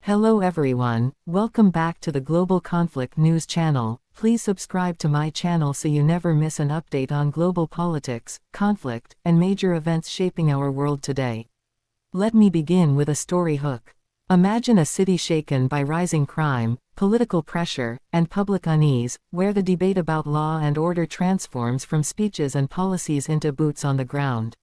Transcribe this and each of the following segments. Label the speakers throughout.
Speaker 1: Hello everyone, welcome back to the Global Conflict News channel. Please subscribe to my channel so you never miss an update on global politics, conflict, and major events shaping our world today. Let me begin with a story hook. Imagine a city shaken by rising crime, political pressure, and public unease, where the debate about law and order transforms from speeches and policies into boots on the ground.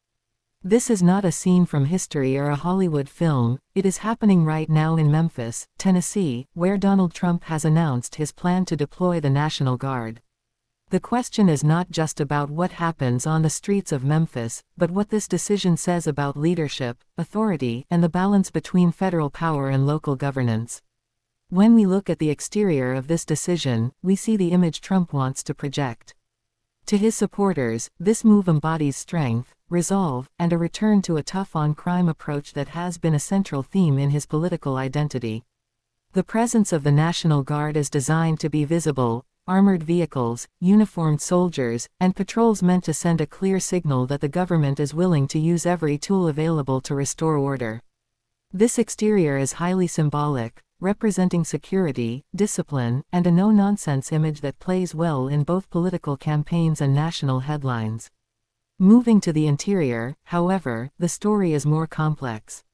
Speaker 1: This is not a scene from history or a Hollywood film, it is happening right now in Memphis, Tennessee, where Donald Trump has announced his plan to deploy the National Guard. The question is not just about what happens on the streets of Memphis, but what this decision says about leadership, authority, and the balance between federal power and local governance. When we look at the exterior of this decision, we see the image Trump wants to project. To his supporters, this move embodies strength, resolve, and a return to a tough-on-crime approach that has been a central theme in his political identity. The presence of the National Guard is designed to be visible: armored vehicles, uniformed soldiers, and patrols meant to send a clear signal that the government is willing to use every tool available to restore order. This exterior is highly symbolic, representing security, discipline, and a no-nonsense image that plays well in both political campaigns and national headlines. Moving to the interior, however, the story is more complex.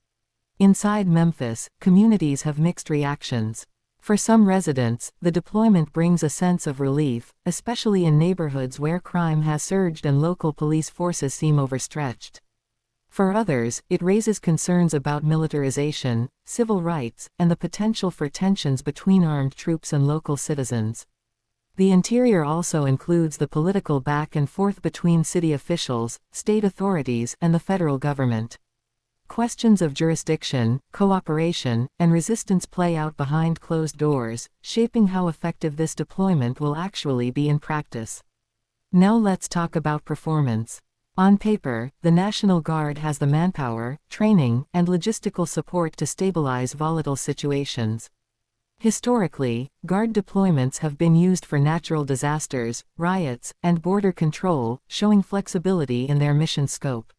Speaker 1: Inside Memphis, communities have mixed reactions. For some residents, the deployment brings a sense of relief, especially in neighborhoods where crime has surged and local police forces seem overstretched. For others, it raises concerns about militarization, civil rights, and the potential for tensions between armed troops and local citizens. The interior also includes the political back and forth between city officials, state authorities, and the federal government. Questions of jurisdiction, cooperation, and resistance play out behind closed doors, shaping how effective this deployment will actually be in practice. Now let's talk about performance. On paper, the National Guard has the manpower, training, and logistical support to stabilize volatile situations. Historically, Guard deployments have been used for natural disasters, riots, and border control, showing flexibility in their mission scope.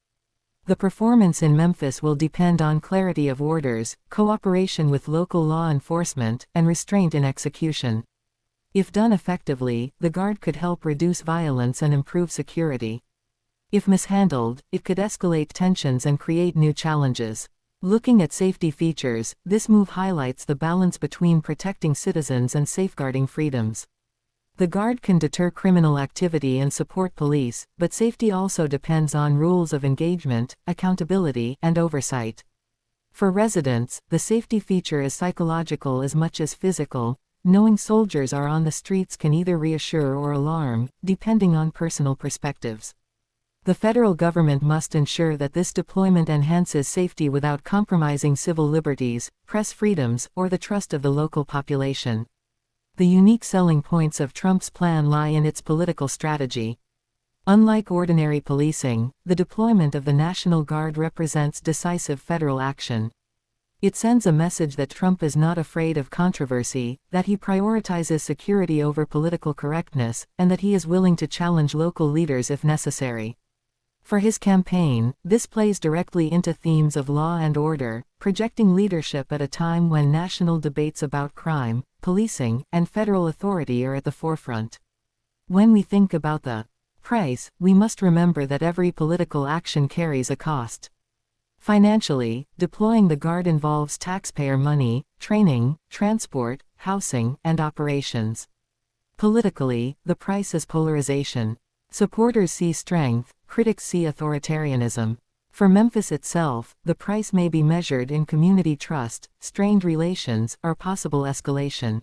Speaker 1: The performance in Memphis will depend on clarity of orders, cooperation with local law enforcement, and restraint in execution. If done effectively, the Guard could help reduce violence and improve security. If mishandled, it could escalate tensions and create new challenges. Looking at safety features, this move highlights the balance between protecting citizens and safeguarding freedoms. The Guard can deter criminal activity and support police, but safety also depends on rules of engagement, accountability, and oversight. For residents, the safety feature is psychological as much as physical. Knowing soldiers are on the streets can either reassure or alarm, depending on personal perspectives. The federal government must ensure that this deployment enhances safety without compromising civil liberties, press freedoms, or the trust of the local population. The unique selling points of Trump's plan lie in its political strategy. Unlike ordinary policing, the deployment of the National Guard represents decisive federal action. It sends a message that Trump is not afraid of controversy, that he prioritizes security over political correctness, and that he is willing to challenge local leaders if necessary. For his campaign, this plays directly into themes of law and order, projecting leadership at a time when national debates about crime, policing, and federal authority are at the forefront. When we think about the price, we must remember that every political action carries a cost. Financially, deploying the Guard involves taxpayer money, training, transport, housing, and operations. Politically, the price is polarization. Supporters see strength, critics see authoritarianism. For Memphis itself, the price may be measured in community trust, strained relations, or possible escalation.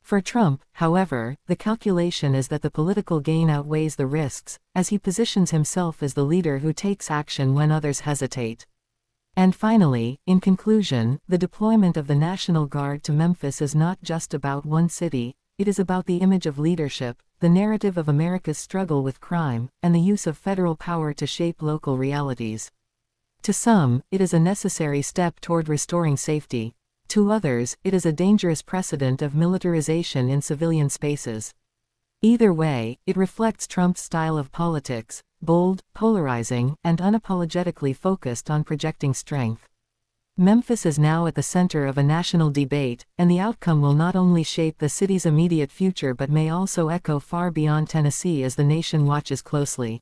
Speaker 1: For Trump, however, the calculation is that the political gain outweighs the risks, as he positions himself as the leader who takes action when others hesitate. And finally, in conclusion, the deployment of the National Guard to Memphis is not just about one city, it is about the image of leadership, the narrative of America's struggle with crime, and the use of federal power to shape local realities. To some, it is a necessary step toward restoring safety. To others, it is a dangerous precedent of militarization in civilian spaces. Either way, it reflects Trump's style of politics: bold, polarizing, and unapologetically focused on projecting strength. Memphis is now at the center of a national debate, and the outcome will not only shape the city's immediate future but may also echo far beyond Tennessee as the nation watches closely.